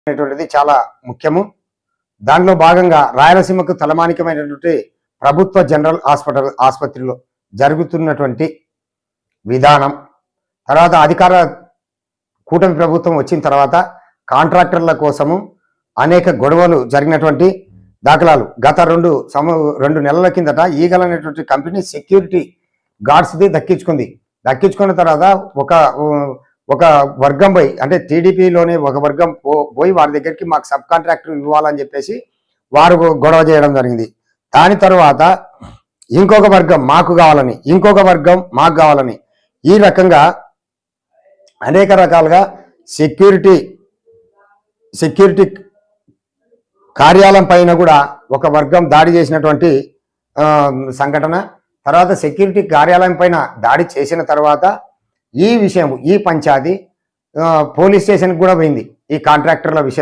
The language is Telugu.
అనేటువంటిది చాలా ముఖ్యము. దానిలో భాగంగా రాయలసీమకు తలమానికమైనటువంటి ప్రభుత్వ జనరల్ ఆసుపత్రిలో జరుగుతున్నటువంటి విధానం, తర్వాత అధికార కూటమి ప్రభుత్వం వచ్చిన తర్వాత కాంట్రాక్టర్ల కోసము అనేక గొడవలు జరిగినటువంటి దాఖలాలు గత రెండు నెలల కిందట ఈగల్ అనేటువంటి కంపెనీ సెక్యూరిటీ గార్డ్స్ది దక్కించుకున్న తర్వాత ఒక వర్గం పోయి, అంటే టీడీపీలోనే ఒక వర్గం పోయి వారి దగ్గరికి మాకు సబ్ కాంట్రాక్టర్ ఇవ్వాలని చెప్పేసి వారు గొడవ చేయడం జరిగింది. దాని తర్వాత ఇంకొక వర్గం మాకు కావాలని, ఇంకొక వర్గం మాకు కావాలని, ఈ రకంగా అనేక రకాలుగా సెక్యూరిటీ కార్యాలయం పైన కూడా ఒక వర్గం దాడి చేసినటువంటి సంఘటన. తర్వాత సెక్యూరిటీ కార్యాలయం పైన దాడి చేసిన తర్వాత ఈ విషయం, ఈ పంచాది పోలీస్ స్టేషన్కి కూడా పోయింది. ఈ కాంట్రాక్టర్ల విషయం